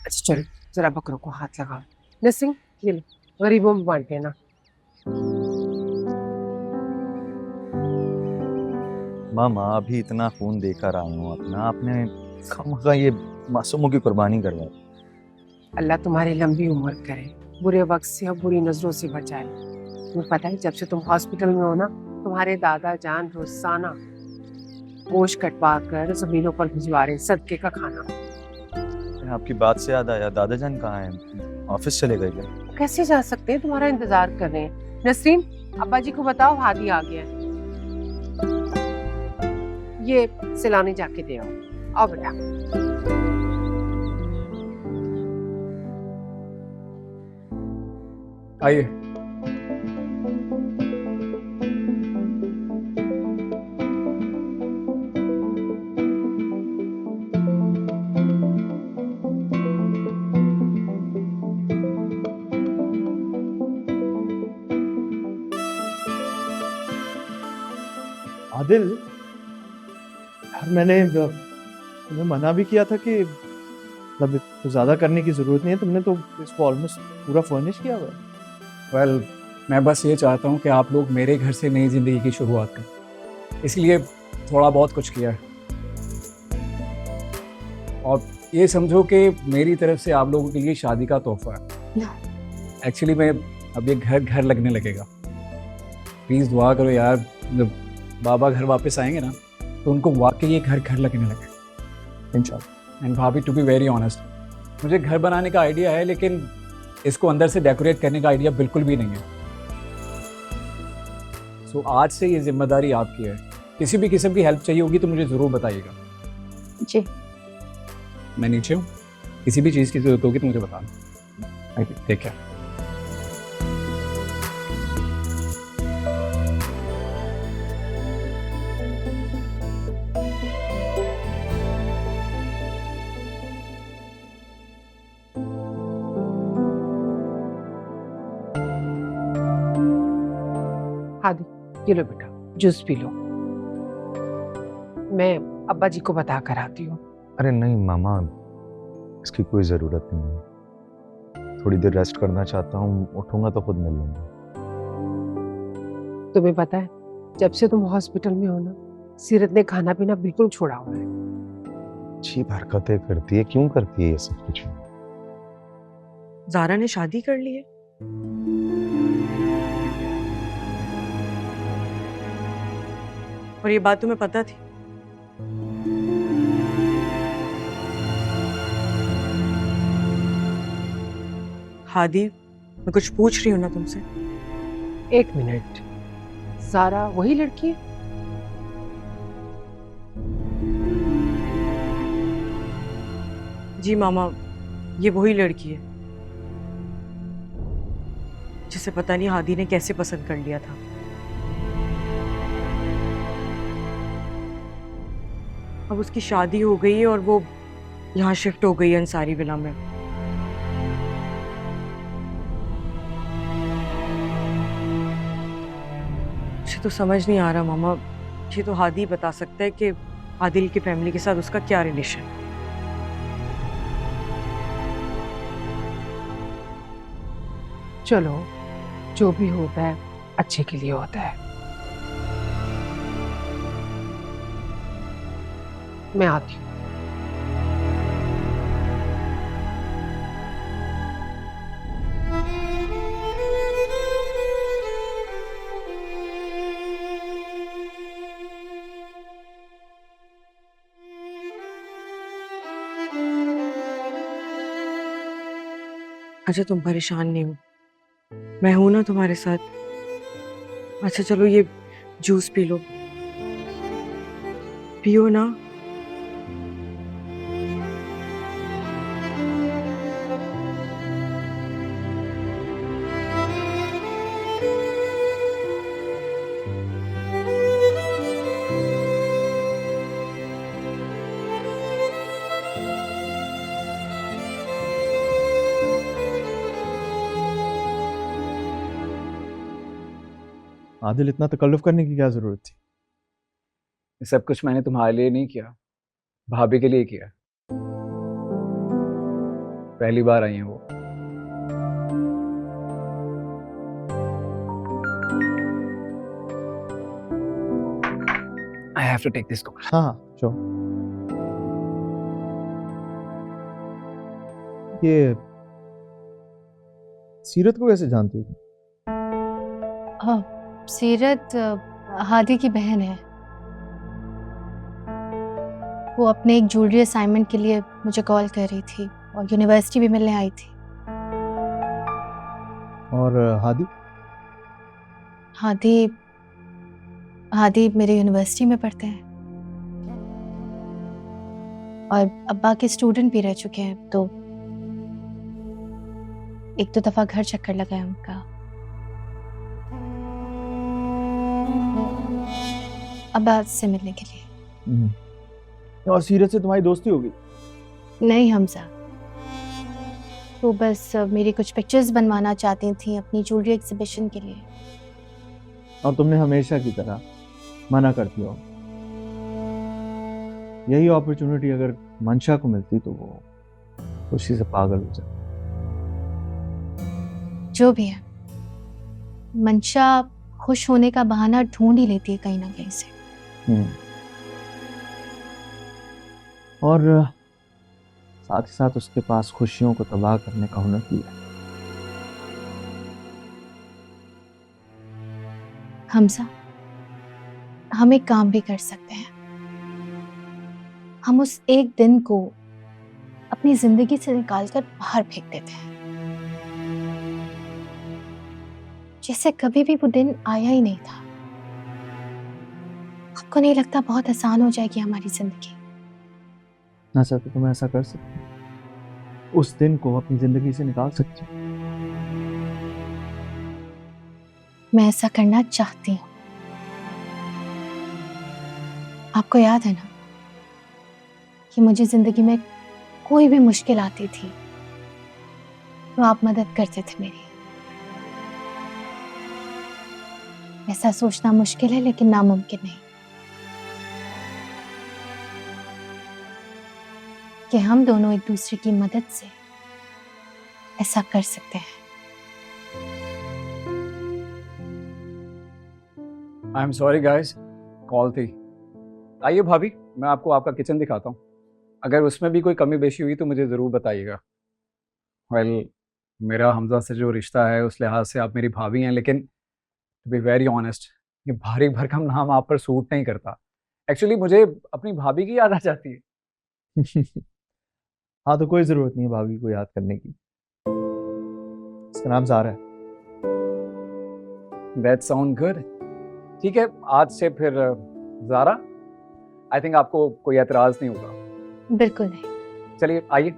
अच्छा चलो जरा बकरों को हाथ लगाओ। नसीम ये लो, गरीबों में बांटे ना। मामा अभी इतना खून देकर आया हूँ अपना, आपने खामखा ये मासूमों की कुर्बानी करवाई। अल्लाह तुम्हारी लंबी उम्र करे, बुरे वक्त से और बुरी नजरों से बचाए। तुम्हें पता है जब से तुम हॉस्पिटल में हो ना, तुम्हारे दादा जान रोजाना गोश्त कटवा कर जमीनों पर भिजवा रहे हैं, सदके का खाना। आपकी बात से याद आया, दादा जान कहाँ हैं? ऑफिस चले गए क्या? कैसे जा सकते हैं, तुम्हारा इंतजार कर रहे हैं। नसरीन अब्बा जी को बताओ हादी आ गया है। ये सिलाने जाके दे आओ। आओ बेटा। आइए। आदिल, यार मैंने तुम्हें मना भी किया था कि मतलब तो ज्यादा करने की जरूरत नहीं है, तुमने तो इसको ऑलमोस्ट पूरा फर्निश किया हुआ है। वेल, मैं बस ये चाहता हूँ कि आप लोग मेरे घर से नई ज़िंदगी की शुरुआत करें, इसलिए थोड़ा बहुत कुछ किया है। और ये समझो कि मेरी तरफ से आप लोगों के लिए शादी का तोहफा है। एक्चुअली मैं अब ये घर घर लगने लगेगा। प्लीज़ दुआ करो यार, जब बाबा घर वापस आएंगे ना तो उनको वाकई ये घर घर लगने लगेगा इंशाल्लाह। एंड भाभी, टू बी वेरी ऑनेस्ट, मुझे घर बनाने का आइडिया है, लेकिन इसको अंदर से डेकोरेट करने का आइडिया बिल्कुल भी नहीं है। सो आज से ये जिम्मेदारी आपकी है। किसी भी किस्म की हेल्प चाहिए होगी तो मुझे ज़रूर बताइएगा। जी मैं नीचे हूँ, किसी भी चीज़ की ज़रूरत होगी तो मुझे बताना। ठीक है। हादी ये लो बेटा, जूस पी लो। मैं अब्बा जी को बता कर आती हूँ। अरे नहीं मामा, इसकी कोई जरूरत नहीं है। थोड़ी देर रेस्ट करना चाहता हूँ, उठूंगा तो खुद मिल लूंगा। तुम्हें पता है जब से तुम हॉस्पिटल में हो ना, सीरत ने खाना पीना बिल्कुल छोड़ा हुआ है। अजीब हरकतें करती है, क्यों करती है ये सब कुछ? ज़ारा ने शादी कर ली है। और ये बात तुम्हें पता थी? हादी, मैं कुछ पूछ रही हूँ ना तुमसे। एक मिनट, ज़ारा वही लड़की है? जी मामा, ये वही लड़की है जिसे पता नहीं हादी ने कैसे पसंद कर लिया था। अब उसकी शादी हो गई और वो यहाँ शिफ्ट हो गई है अंसारी विला में। मुझे तो समझ नहीं आ रहा मामा, ये तो हादी बता सकता है कि आदिल की फैमिली के साथ उसका क्या रिलेशन है। चलो जो भी होता है अच्छे के लिए होता है। मैं आती हूँ। अच्छा तुम परेशान नहीं हो, मैं हूं ना तुम्हारे साथ। अच्छा चलो ये जूस पी लो, पियो ना। आदिल, इतना तकल्लुफ करने की क्या जरूरत थी? ये सब कुछ मैंने तुम्हारे लिए नहीं किया, भाभी के लिए किया। पहली बार आई हैं वो। I have to take this call. हाँ हाँ श्योर। ये सीरत को कैसे जानती हो तुम? सीरत हादी की बहन है। वो अपने एक ज्वेलरी असाइनमेंट के लिए मुझे कॉल कर रही थी और यूनिवर्सिटी भी मिलने आई थी। और हादी? हादी हादी मेरे यूनिवर्सिटी में पढ़ते हैं और अब्बा के स्टूडेंट भी रह चुके हैं, तो एक दो दफा घर चक्कर लगा है उनका। अब्बा से मिलने के लिए। और सीरत से तुम्हारी दोस्ती हो गई? नहीं हमजा, वो बस मेरी कुछ पिक्चर्स बनवाना चाहती थी अपनी ज्वेलरी एग्जीबिशन के लिए। और तुमने हमेशा की तरह मना करती हो। यही अपॉर्चुनिटी अगर मंशा को मिलती तो वो खुशी से पागल हो जाती। जो भी है, मंशा खुश होने का बहाना ढूंढ ही लेती है कहीं ना कहीं से। और साथ ही साथ उसके पास खुशियों को तबाह करने का हुनर भी है। हमजा, हम एक काम भी कर सकते हैं। हम उस एक दिन को अपनी जिंदगी से निकालकर बाहर फेंक देते हैं, जैसे कभी भी वो दिन आया ही नहीं था। आपको नहीं लगता बहुत आसान हो जाएगी हमारी जिंदगी? अच्छा, तो तुम ऐसा कर सकते हो, उस दिन को अपनी जिंदगी से निकाल सकते हो। मैं ऐसा करना चाहती हूँ। आपको याद है ना कि मुझे जिंदगी में कोई भी मुश्किल आती थी तो आप मदद करते थे मेरी। ऐसा सोचना मुश्किल है लेकिन नामुमकिन नहीं कि हम दोनों एक दूसरे की मदद से ऐसा कर सकते हैं। I am sorry guys, call थी। आइए भाभी, मैं आपको आपका किचन दिखाता हूँ। अगर उसमें भी कोई कमी बेशी हुई तो मुझे ज़रूर बताइएगा। वेल, मेरा हमजा से जो रिश्ता है उस लिहाज से आप मेरी भाभी हैं, लेकिन टू बी वेरी ऑनेस्ट, ये भारी भरकम नाम आप पर सूट नहीं करता। एक्चुअली मुझे अपनी भाभी की याद आ जाती है। हाँ, तो कोई जरूरत नहीं है भाभी को याद करने की। इसका नाम ज़ारा है। That sound good. ठीक है, आज से फिर ज़ारा। आई थिंक आपको कोई एतराज़ नहीं होगा। बिल्कुल नहीं। चलिए आइए।